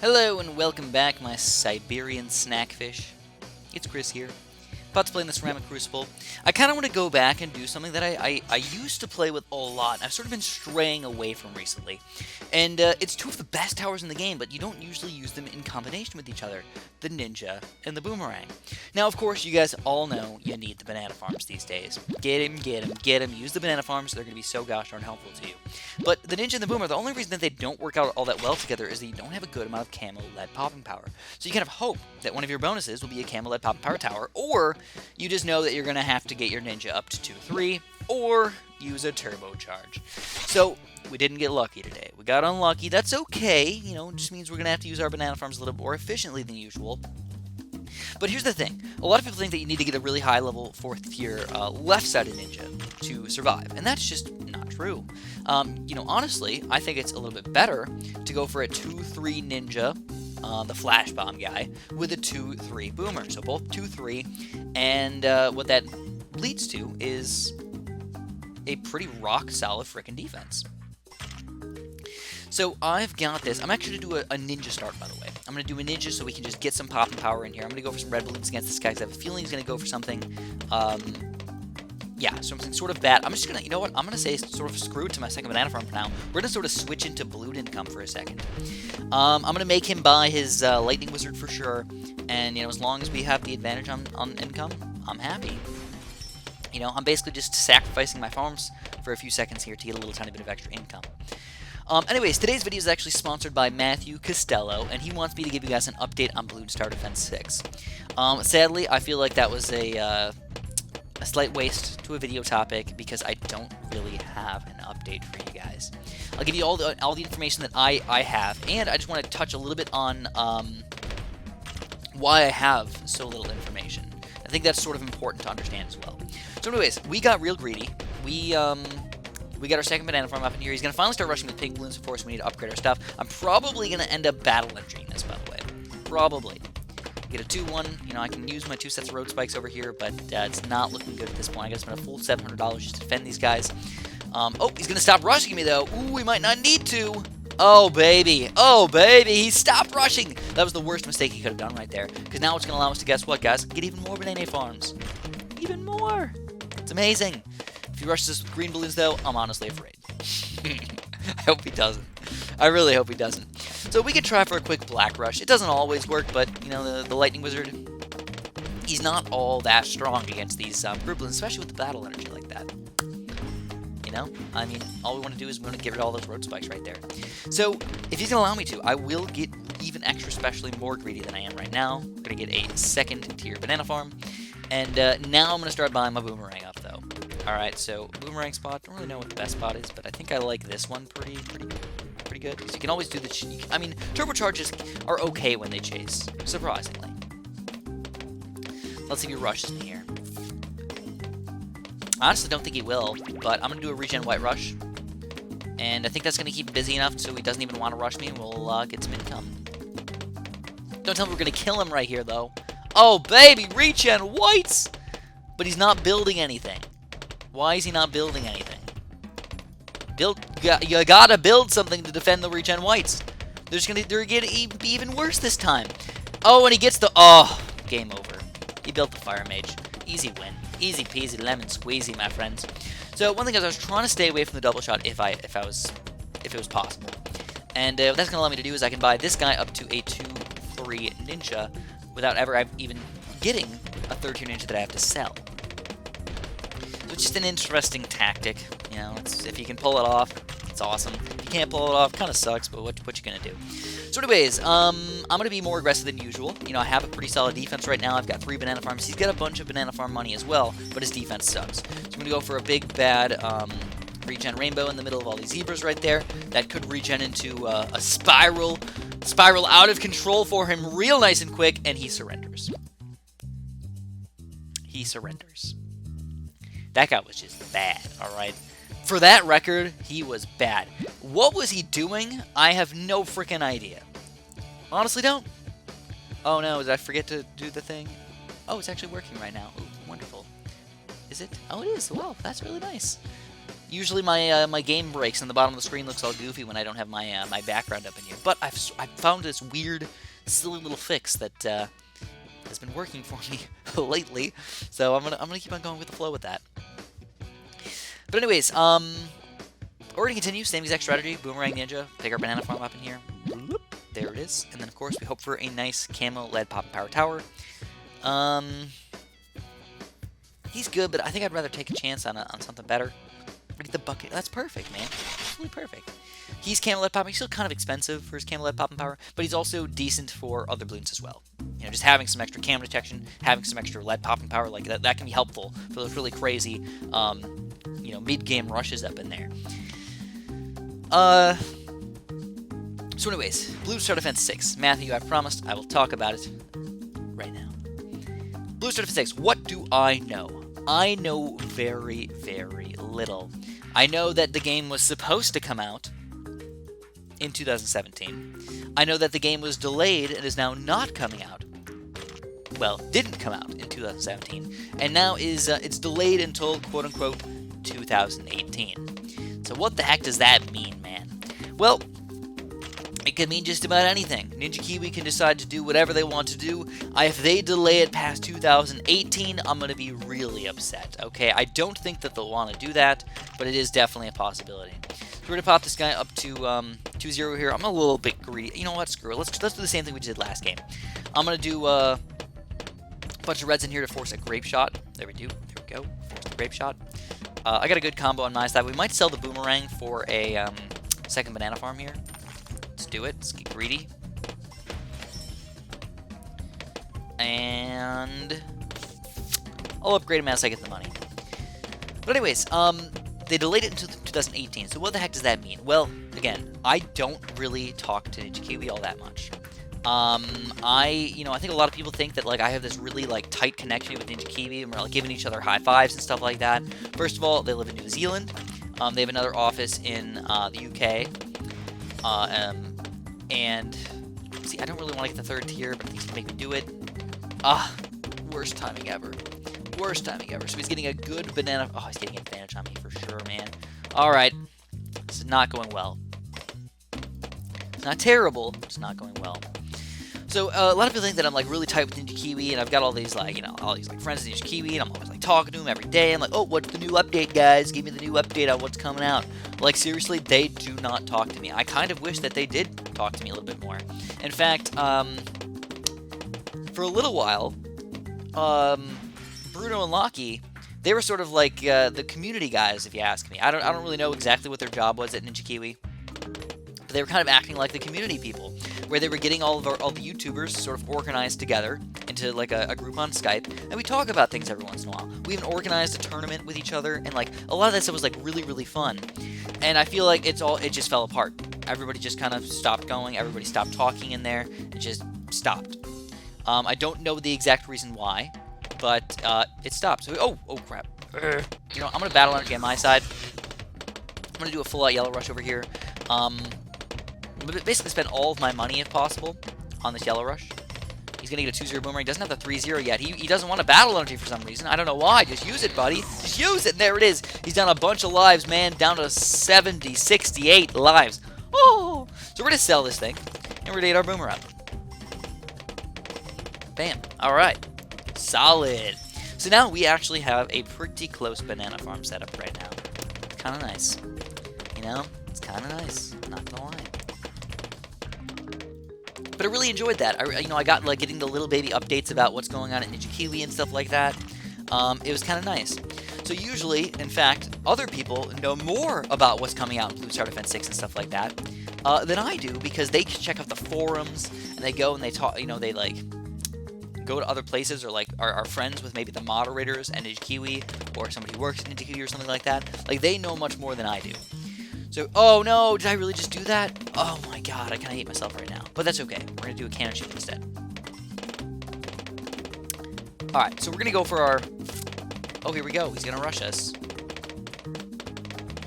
Hello and welcome back, my Siberian snackfish. It's Chris here. About to play in the Ceramic Crucible. I kind of want to go back and do something that I used to play with a lot, and I've sort of been straying away from recently. And it's two of the best towers in the game, but you don't usually use them in combination with each other. The Ninja and the Boomerang. Now, of course, you guys all know you need the banana farms these days. Get him, get him, get him. Use the banana farms. They're going to be so gosh darn helpful to you. But the Ninja and the Boomer, the only reason that they don't work out all that well together is that you don't have a good amount of camo lead popping power. So you kind of hope that one of your bonuses will be a camo lead popping power tower, or you just know that you're going to have to get your Ninja up to 2-3, or use a turbocharge. So we didn't get lucky today. We got unlucky. That's okay. You know, it just means we're going to have to use our banana farms a little more efficiently than usual. But here's the thing. A lot of people think that you need to get a really high level 4th tier left-sided ninja to survive. And that's just not true. Honestly, I think it's a little bit better to go for a 2-3 ninja, the flash bomb guy, with a 2-3 boomer. So both 2-3. And what that leads to is a pretty rock-solid frickin' defense. So I've got this. I'm actually going to do a ninja start, by the way. I'm going to do a ninja so we can just get some pop and power in here. I'm going to go for some red balloons against this guy because I have a feeling he's going to go for something, something sort of bad. I'm just going to, you know what? I'm going to say sort of screw it to my second banana farm for now. We're going to sort of switch into blue income for a second. I'm going to make him buy his lightning wizard for sure. And, as long as we have the advantage on income, I'm happy. I'm basically just sacrificing my farms for a few seconds here to get a little tiny bit of extra income. Anyways, today's video is actually sponsored by Matthew Costello, and he wants me to give you guys an update on Bloons Tower Defense 6. Sadly, I feel like that was a slight waste to a video topic because I don't really have an update for you guys. I'll give you all the information that I have, and I just want to touch a little bit on why I have so little information. I think that's sort of important to understand as well. So anyways, we got real greedy. We got our second banana farm up in here. He's going to finally start rushing with pink balloons, of course. We need to upgrade our stuff. I'm probably going to end up battle entering this, by the way. Probably. Get a 2-1. I can use my 2 sets of road spikes over here, but it's not looking good at this point. I got to spend a full $700 just to defend these guys. He's going to stop rushing me, though. Ooh, we might not need to. Oh, baby. Oh, baby. He stopped rushing. That was the worst mistake he could have done right there. Because now it's going to allow us to, guess what, guys? Get even more banana farms. Even more. It's amazing. If he rushes us with green balloons, though, I'm honestly afraid. I hope he doesn't. I really hope he doesn't. So we could try for a quick black rush. It doesn't always work, but, the lightning wizard, he's not all that strong against these group balloons, especially with the battle energy like that. I mean, all we want to do is we want to get rid of all those road spikes right there. So, if he's going to allow me to, I will get even extra specially more greedy than I am right now. I'm going to get a 2nd tier banana farm. And now I'm going to start buying my boomerang up, though. Alright, so boomerang spot. Don't really know what the best spot is, but I think I like this one pretty good. Because you can always do the... turbocharges are okay when they chase, surprisingly. Let's see if he rushes me here. I honestly don't think he will, but I'm going to do a regen white rush. And I think that's going to keep him busy enough so he doesn't even want to rush me. We'll get some income. Don't tell me we're going to kill him right here, though. Oh, baby, regen whites! But he's not building anything. Why is he not building anything? You gotta build something to defend the regen whites. They're gonna be even worse this time. Oh, and he gets the... Oh, game over. He built the fire mage. Easy win. Easy peasy lemon squeezy, my friends. So one thing is I was trying to stay away from the double shot if it was possible. And what that's gonna allow me to do is I can buy this guy up to a 2-3 ninja without ever even getting a 3rd tier ninja that I have to sell. So it's just an interesting tactic. If you can pull it off, it's awesome. If you can't pull it off, kind of sucks, but what you gonna do? So anyways, I'm gonna be more aggressive than usual. I have a pretty solid defense right now. I've got 3 banana farms. He's got a bunch of banana farm money as well, but his defense sucks. So I'm gonna go for a big bad regen rainbow in the middle of all these zebras right there. That could regen into a spiral out of control for him real nice and quick, and he surrenders. He surrenders. That guy was just bad, alright? For that record, he was bad. What was he doing? I have no freaking idea. Honestly don't. Oh no, did I forget to do the thing? Oh, it's actually working right now. Ooh, wonderful. Is it? Oh, it is. Wow, that's really nice. Usually my game breaks and the bottom of the screen looks all goofy when I don't have my my background up in here. But I've found this weird, silly little fix that has been working for me lately. So I'm gonna keep on going with the flow with that. But anyways, we're gonna continue, same exact strategy. Boomerang Ninja, take our banana farm up in here. There it is. And then of course we hope for a nice camo lead pop and power tower. He's good, but I think I'd rather take a chance on something better. Get the bucket. That's perfect, man. Absolutely perfect. He's camo lead pop. He's still kind of expensive for his camo lead pop and power, but he's also decent for other balloons as well. You know, just having some extra camo detection, having some extra lead pop and power, like that can be helpful for those really crazy, you know, mid-game rushes up in there. So anyways, Blue Star Defense 6. Matthew, I promised I will talk about it right now. Blue Star Defense 6. What do I know? I know very, very little. I know that the game was supposed to come out in 2017. I know that the game was delayed and is now not coming out. Well, didn't come out in 2017, and now is it's delayed until quote-unquote 2018. So what the heck does that mean, man? Well, it could mean just about anything. Ninja Kiwi can decide to do whatever they want to do. If they delay it past 2018, I'm going to be really upset, okay? I don't think that they'll want to do that, but it is definitely a possibility. So we're going to pop this guy up to 2-0 here. I'm a little bit greedy. You know what? Screw it. Let's do the same thing we did last game. I'm going to do a bunch of reds in here to force a grape shot. There we go. Force the grape shot. I got a good combo on my side. We might sell the boomerang for a second banana farm here. Let's do it. Let's get greedy. And I'll upgrade him as I get the money. But anyways, they delayed it until 2018. So what the heck does that mean? Well, again, I don't really talk to Ninja Kiwi all that much. I think a lot of people think that, like, I have this really, like, tight connection with Ninja Kiwi, and we're, like, giving each other high fives and stuff like that. First of all, they live in New Zealand. They have another office in the UK. And, see, I don't really want to get the third tier, but he's going to make me do it. Worst timing ever. Worst timing ever. So he's getting a good banana. Oh, he's getting an advantage on me for sure, man. Alright. This is not going well. It's not terrible. It's not going well. So, a lot of people think that I'm, like, really tight with Ninja Kiwi, and I've got all these, like, you know, all these, like, friends in Ninja Kiwi, and I'm always, like, talking to them every day. I'm like, oh, what's the new update, guys? Give me the new update on what's coming out. Like, seriously, they do not talk to me. I kind of wish that they did talk to me a little bit more. In fact, for a little while, Bruno and Lockie, they were sort of like the community guys, if you ask me. I don't really know exactly what their job was at Ninja Kiwi, but they were kind of acting like the community people, where they were getting all the YouTubers sort of organized together into like a group on Skype, and we talk about things every once in a while. We even organized a tournament with each other, and like a lot of that stuff was like really, really fun. And I feel like it just fell apart. Everybody just kind of stopped going. Everybody stopped talking in there. It just stopped. I don't know the exact reason why, but it stopped. So oh crap. You know, I'm gonna battle energy on my side. I'm gonna do a full-out yellow rush over here. Basically spend all of my money if possible on this yellow rush. He's gonna get a 2-0 boomerang. He doesn't have the 3-0 yet. He doesn't want a battle energy for some reason. I don't know why. Just use it, buddy. Just use it. There it is. He's down a bunch of lives, man. Down to 70, 68 lives. Oh! So we're gonna sell this thing, and we're gonna get our boomerang. Bam. Alright. Solid. So now we actually have a pretty close banana farm setup right now. It's kind of nice. You know? It's kind of nice. Not gonna lie. But I really enjoyed that. I got like getting the little baby updates about what's going on at Ninja Kiwi and stuff like that. It was kind of nice. So usually, in fact, other people know more about what's coming out in Blue Star Defense 6 and stuff like that than I do, because they check out the forums and they go and they talk. You know, they like go to other places, or like are friends with maybe the moderators at Ninja Kiwi, or somebody who works at Ninja Kiwi or something like that. Like, they know much more than I do. So, oh no, did I really just do that? Oh my god, I kind of hate myself right now. But that's okay. We're going to do a cannon shoot instead. Alright, so we're going to go for our... Oh, here we go. He's going to rush us.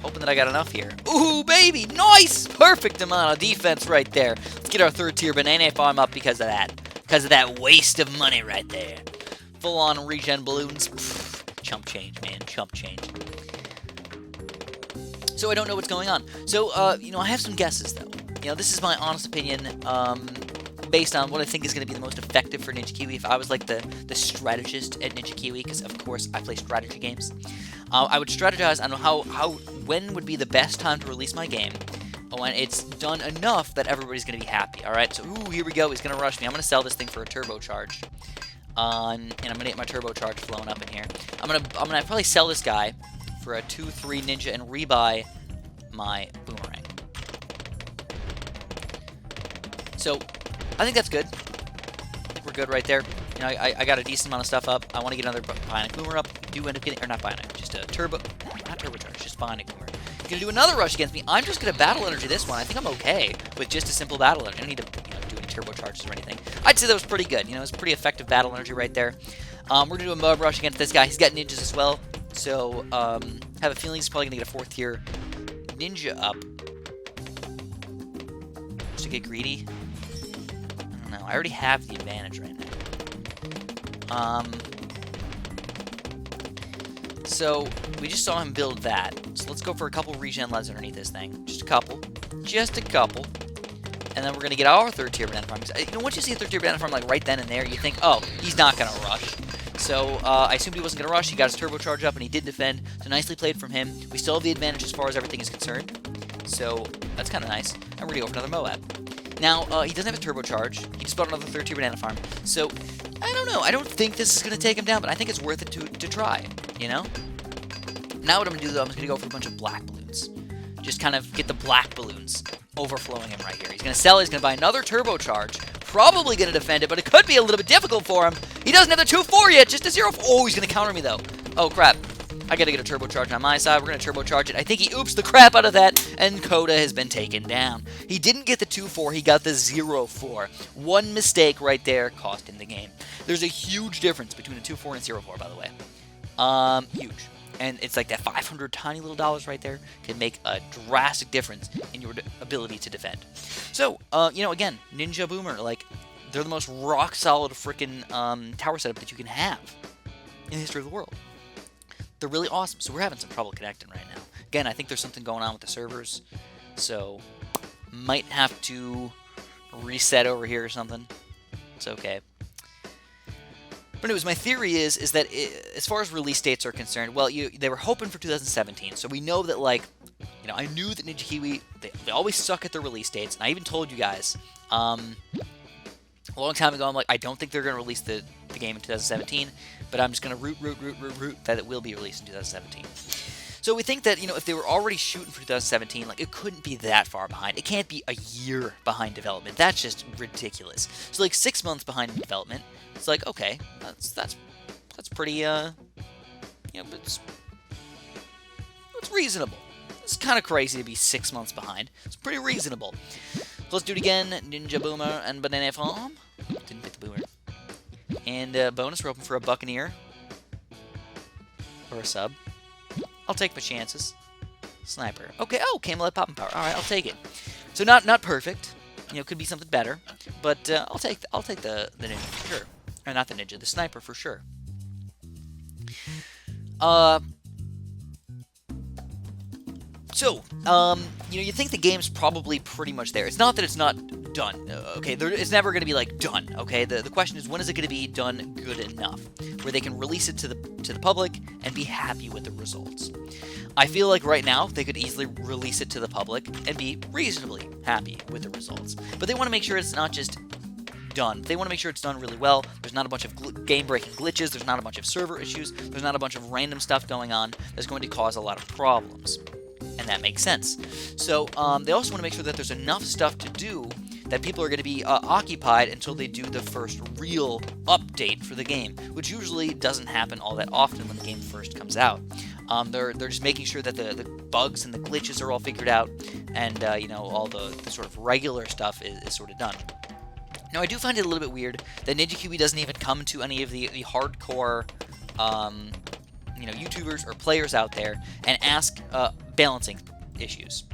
Hoping that I got enough here. Ooh, baby! Nice! Perfect amount of defense right there. Let's get our third tier banana farm up because of that. Because of that waste of money right there. Full-on regen balloons. Pfft, chump change, man. Chump change. So I don't know what's going on. So, I have some guesses, though. This is my honest opinion, based on what I think is going to be the most effective for Ninja Kiwi. If I was like the strategist at Ninja Kiwi, because of course I play strategy games, I would strategize on when would be the best time to release my game when it's done enough that everybody's going to be happy. All right, so here we go. He's going to rush me. I'm going to sell this thing for a turbocharge, and I'm going to get my turbocharge flowing up in here. I'm gonna probably sell this guy for a 2-3 ninja and rebuy my boomerang. So I think that's good. I think we're good right there. I got a decent amount of stuff up. I want to get another bionic boomer up. Do end up getting, or not bionic, just a not turbocharge, just bionic boomer. Gonna do another rush against me. I'm just gonna battle energy this one. I think I'm okay with just a simple battle energy. I don't need to do any turbocharges or anything. I'd say that was pretty good. It was pretty effective battle energy right there. We're gonna do a mob rush against this guy. He's got ninjas as well, so have a feeling he's probably gonna get a 4th tier ninja up. Just to get greedy. I don't know. I already have the advantage right now. So we just saw him build that. So let's go for a couple regen leads underneath this thing. Just a couple. Just a couple. And then we're going to get our 3rd tier banana farm. Once you see a 3rd tier banana farm like right then and there, you think, oh, he's not going to rush. So I assumed he wasn't going to rush. He got his turbocharge up and he did defend. So nicely played from him. We still have the advantage as far as everything is concerned. So that's kind of nice. And we're going to go for another Moab. Now, he doesn't have a turbocharge. He just bought another 3rd tier banana farm. So I don't know. I don't think this is going to take him down, but I think it's worth it to try, Now what I'm going to do, though, I'm just going to go for a bunch of black balloons. Just kind of get the black balloons overflowing him right here. He's going to sell it. He's going to buy another turbocharge. Probably going to defend it, but it could be a little bit difficult for him. He doesn't have the 2-4 yet. Just a 0-4. Oh, he's going to counter me, though. Oh, crap. I got to get a turbocharge on my side. We're going to turbocharge it. I think he oops the crap out of that, and Coda has been taken down. He didn't get the 2-4. He got the 0-4. One mistake right there cost him the game. There's a huge difference between a 2-4 and a 0-4, by the way. Huge. And it's like that 500 tiny little dollars right there can make a drastic difference in your ability to defend. So, again, Ninja Boomer, they're the most rock-solid freaking tower setup that you can have in the history of the world. They're really awesome, so we're having some trouble connecting right now. Again, I think there's something going on with the servers, so might have to reset over here or something. It's okay. But anyways, my theory is that as far as release dates are concerned, well, they were hoping for 2017, so we know that, I knew that Ninja Kiwi, they always suck at their release dates, and I even told you guys, a long time ago, I'm like, I don't think they're going to release the game in 2017, but I'm just going to root that it will be released in 2017. So we think that, if they were already shooting for 2017, it couldn't be that far behind. It can't be a year behind development. That's just ridiculous. So, 6 months behind in development, it's like, okay, that's pretty, it's reasonable. It's kind of crazy to be 6 months behind. It's pretty reasonable. So let's do it again. Ninja Boomer and Banana Farm. Didn't get the Boomer. And bonus, we're open for a Buccaneer. Or a sub. I'll take my chances. Sniper. Okay, Camelot Poppin' Power. Alright, I'll take it. So not perfect. Could be something better. But I'll take the ninja for sure. Or not the ninja, the sniper for sure. So, you think the game's probably pretty much there. It's not that it's not done, okay? It's never going to be, done, okay? The question is, when is it going to be done good enough? Where they can release it to the public and be happy with the results. I feel like right now, they could easily release it to the public and be reasonably happy with the results. But they want to make sure it's not just done. They want to make sure it's done really well. There's not a bunch of game-breaking glitches. There's not a bunch of server issues. There's not a bunch of random stuff going on that's going to cause a lot of problems. And that makes sense. So they also want to make sure that there's enough stuff to do that people are going to be occupied until they do the first real update for the game, which usually doesn't happen all that often when the game first comes out. They're just making sure that the bugs and the glitches are all figured out, and all the sort of regular stuff is sort of done. Now, I do find it a little bit weird that Ninja Kiwi doesn't even come to any of the hardcore YouTubers or players out there and ask balancing issues.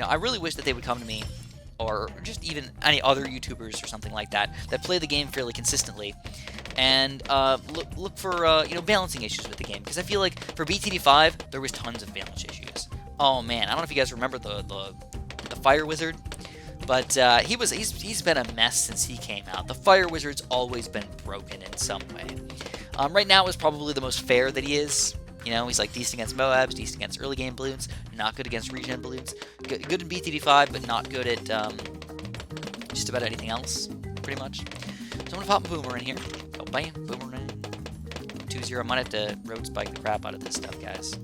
I really wish that they would come to me, or just even any other YouTubers or something like that play the game fairly consistently, and look for balancing issues with the game, because I feel like for BTD5 there was tons of balance issues. Oh man, I don't know if you guys remember the Fire Wizard, but he's been a mess since he came out. The Fire Wizard's always been broken in some way. Right now is probably the most fair that he is. You know, he's like decent against Moabs, decent against early game Bloons, not good against regen Bloons, good in BTD5, but not good at just about anything else, pretty much. So I'm gonna pop a Boomer in here. Oh, bam, Boomer in. 2-0. I might have to road spike the crap out of this stuff, guys.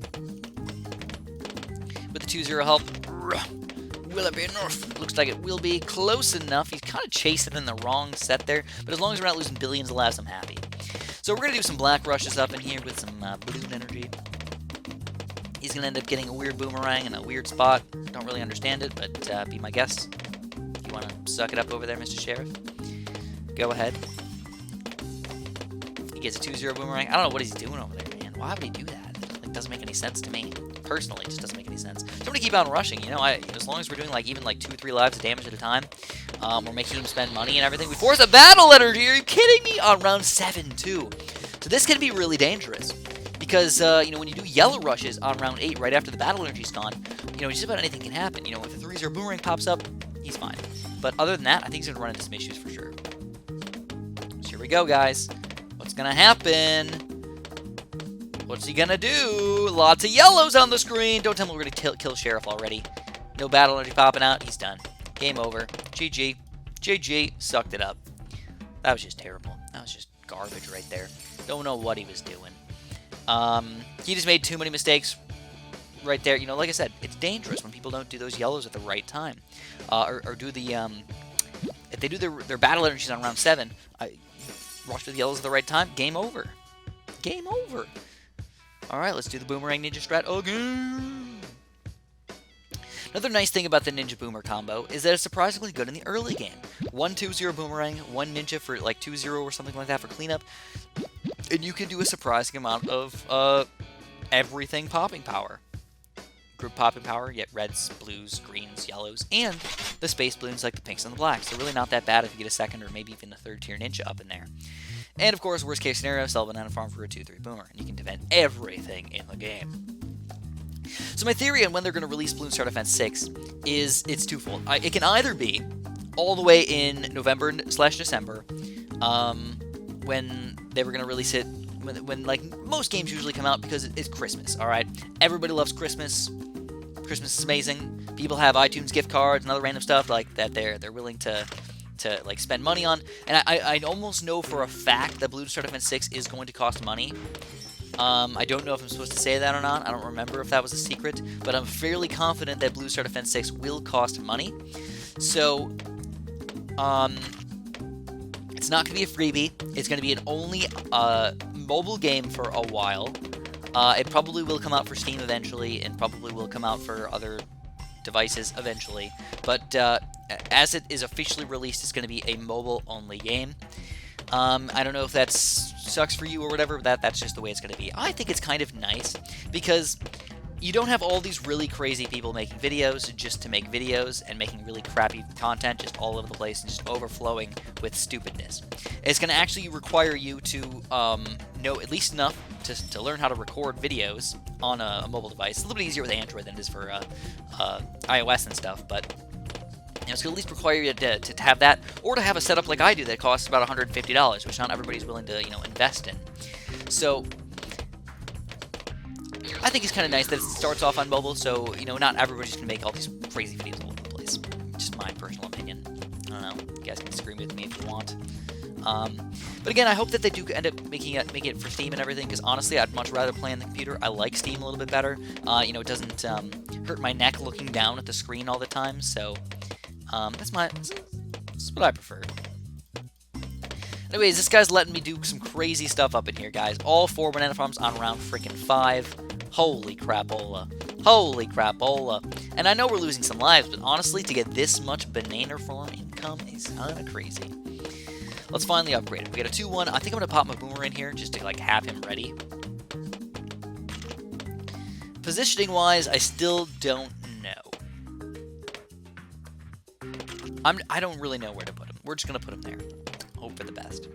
With the 2-0 help, will it be enough? Looks like it will be close enough. He's kind of chasing in the wrong set there, but as long as we're not losing billions of lives, I'm happy. So we're going to do some black rushes up in here with some balloon energy. He's going to end up getting a weird boomerang in a weird spot. Don't really understand it, but be my guest. You want to suck it up over there, Mr. Sheriff? Go ahead. He gets a 2-0 boomerang. I don't know what he's doing over there, man. Why would he do that? It doesn't make any sense to me. Personally, it just doesn't make any sense. So I'm going to keep on rushing. You know, as long as we're doing like even like 2 or 3 lives of damage at a time, we're making him spend money and everything. We force a battle energy. Are you kidding me? On round 7 too. So this can be really dangerous because you know, when you do yellow rushes on round 8, right after the battle energy's gone, you know, just about anything can happen. You know, if the 3-0 boomerang pops up, he's fine. But other than that, I think he's going to run into some issues for sure. So here we go, guys. What's going to happen? What's he going to do? Lots of yellows on the screen. Don't tell me we're going to kill Sheriff already. No battle energy popping out. He's done. Game over. GG. GG. Sucked it up. That was just terrible. That was just garbage right there. Don't know what he was doing. He just made too many mistakes right there. You know, like I said, it's dangerous when people don't do those yellows at the right time. Or do the, if they do their battle energies on round 7, rush with the yellows at the right time, game over. Game over. Alright, let's do the Boomerang Ninja strat again. Another nice thing about the Ninja Boomer combo is that it's surprisingly good in the early game. 1-2-0 Boomerang, 1 Ninja for like 2-0 or something like that for cleanup. And you can do a surprising amount of everything popping power. Group popping power, you get reds, blues, greens, yellows, and the space balloons like the pinks and the blacks. So really not that bad if you get a second or maybe even a 3rd tier Ninja up in there. And of course, worst case scenario, sell a banana farm for a 2-3 Boomer, and you can defend everything in the game. So my theory on when they're going to release Bloons Star Defense 6 is it's twofold. It can either be all the way in November/December, when they were going to release it, when like most games usually come out because it's Christmas, alright? Everybody loves Christmas. Christmas is amazing. People have iTunes gift cards and other random stuff like that they're willing to like spend money on. And I almost know for a fact that Bloons Star Defense 6 is going to cost money. I don't know if I'm supposed to say that or not. I don't remember if that was a secret, but I'm fairly confident that Bloons Star Defense 6 will cost money. So, it's not going to be a freebie. It's going to be an only mobile game for a while. It probably will come out for Steam eventually, and probably will come out for other devices eventually. But as it is officially released, it's going to be a mobile-only game. I don't know if that sucks for you or whatever, but that's just the way it's going to be. I think it's kind of nice, because you don't have all these really crazy people making videos just to make videos and making really crappy content just all over the place and just overflowing with stupidness. It's going to actually require you to know at least enough to learn how to record videos on a mobile device. It's a little bit easier with Android than it is for iOS and stuff, but you know, it's going to at least require you to have that, or to have a setup like I do that costs about $150, which not everybody's willing to, you know, invest in. So I think it's kind of nice that it starts off on mobile, so, you know, not everybody's going to make all these crazy videos all over the place. Just my personal opinion. I don't know. You guys can disagree with me if you want. But again, I hope that they do end up making it for Steam and everything, because honestly, I'd much rather play on the computer. I like Steam a little bit better. You know, it doesn't hurt my neck looking down at the screen all the time, so that's what I prefer. Anyways, this guy's letting me do some crazy stuff up in here, guys. All 4 banana farms on round freaking 5. Holy crapola. Holy crapola. And I know we're losing some lives, but honestly, to get this much banana farm income is kind of crazy. Let's finally upgrade him. We got a 2-1. I think I'm going to pop my Boomer in here just to, like, have him ready. Positioning-wise, I still don't know. I don't really know where to put him. We're just going to put him there. Hope for the best.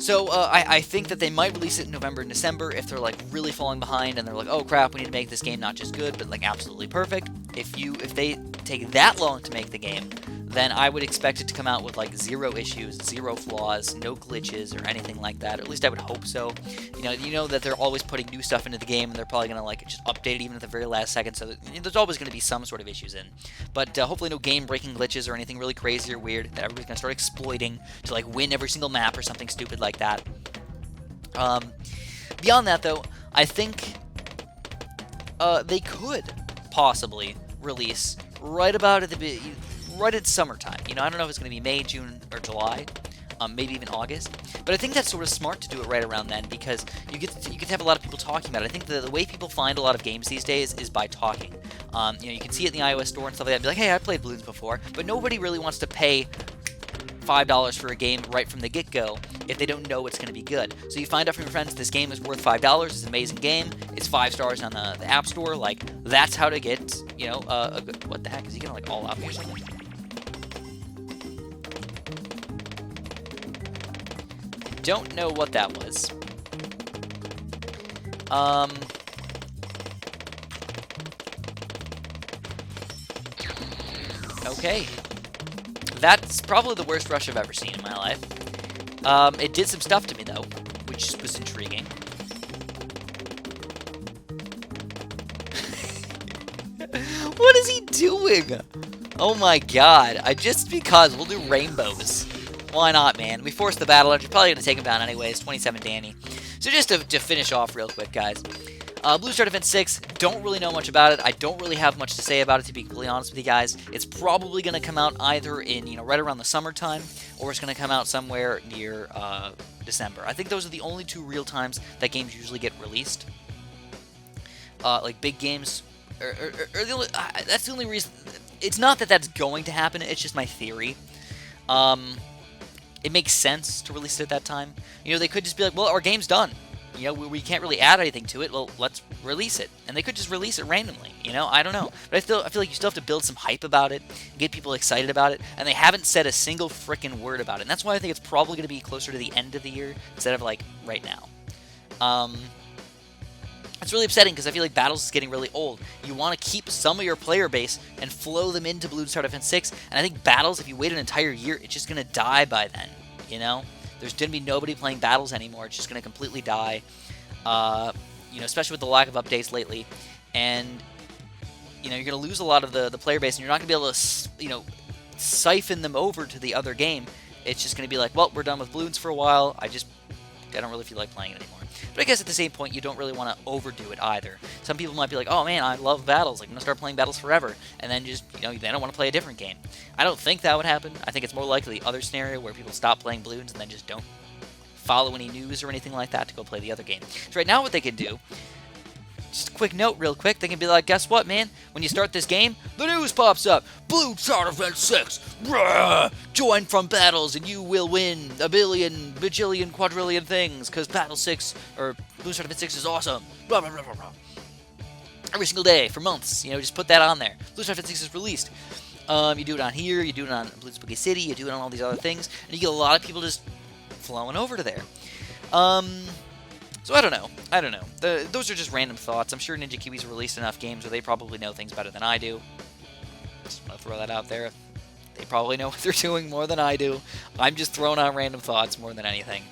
So I think that they might release it in November and December if they're like really falling behind and they're like, oh crap, we need to make this game not just good but like absolutely perfect. If they take that long to make the game, then I would expect it to come out with like 0 issues, 0 flaws, no glitches or anything like that. Or at least I would hope so. You know that they're always putting new stuff into the game, and they're probably gonna like just update it even at the very last second. So there's always gonna be some sort of issues in. But hopefully no game-breaking glitches or anything really crazy or weird that everybody's gonna start exploiting to like win every single map or something stupid like that. Beyond that though, I think they could possibly release right at summertime. I don't know if it's going to be May, June, or July, maybe even August. But I think that's sort of smart to do it right around then because you get to have a lot of people talking about it. I think the way people find a lot of games these days is by talking. You can see it in the iOS store and stuff like that. And be like, hey, I played Bloons before, but nobody really wants to pay $5 for a game right from the get-go if they don't know it's going to be good. So you find out from your friends this game is worth $5, it's an amazing game, it's 5 stars on the App Store, like, that's how to get, a good... What the heck? Is he going to, like, all out me or something? Don't know what that was. Okay. That's probably the worst rush I've ever seen in my life. It did some stuff to me, though, which was intriguing. What is he doing? Oh my god. Just because. We'll do rainbows. Why not, man? We forced the battle. You're probably going to take him down anyways. 27 Danny. So just to finish off real quick, guys. Bloons Tower Defense 6, don't really know much about it. I don't really have much to say about it, to be completely honest with you guys. It's probably going to come out either in, right around the summertime, or it's going to come out somewhere near December. I think those are the only 2 real times that games usually get released. Like big games, or the only, that's the only reason. It's not that that's going to happen, it's just my theory. It makes sense to release it at that time. They could just be like, well, our game's done. We can't really add anything to it. Well, let's release it. And they could just release it randomly. I don't know. But I feel like you still have to build some hype about it, get people excited about it, and they haven't said a single frickin' word about it. And that's why I think it's probably going to be closer to the end of the year instead of, like, right now. It's really upsetting because I feel like Battles is getting really old. You want to keep some of your player base and flow them into Bloons Tower Defense 6. And I think Battles, if you wait an entire year, it's just going to die by then, There's going to be nobody playing Battles anymore. It's just going to completely die, especially with the lack of updates lately. And, you're going to lose a lot of the player base, and you're not going to be able to, siphon them over to the other game. It's just going to be like, well, we're done with Bloons for a while. I don't really feel like playing it anymore. But I guess at the same point, you don't really want to overdo it either. Some people might be like, oh man, I love Battles. Like, I'm going to start playing Battles forever. And then just, they don't want to play a different game. I don't think that would happen. I think it's more likely the other scenario where people stop playing Bloons and then just don't follow any news or anything like that to go play the other game. So right now what they can do, just a quick note real quick, they can be like, guess what, man? When you start this game, the news pops up. Bloons Tower Defense 6. Bruh, join from Battles and you will win a billion, bajillion, quadrillion things because Battle 6 or Bloons Tower Defense 6 is awesome. Blah, blah, blah, blah, blah. Every single day for months, just put that on there. Bloons Tower Defense 6 is released. You do it on here, you do it on Bloons Spooky City, you do it on all these other things, and you get a lot of people just flowing over to there. So I don't know. Those are just random thoughts. I'm sure Ninja Kiwis released enough games where they probably know things better than I do. Just want to throw that out there. They probably know what they're doing more than I do. I'm just throwing out random thoughts more than anything.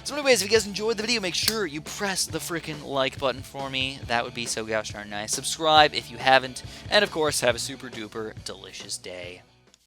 So anyways, if you guys enjoyed the video, make sure you press the freaking like button for me. That would be so gosh darn nice. Subscribe if you haven't. And of course, have a super duper delicious day.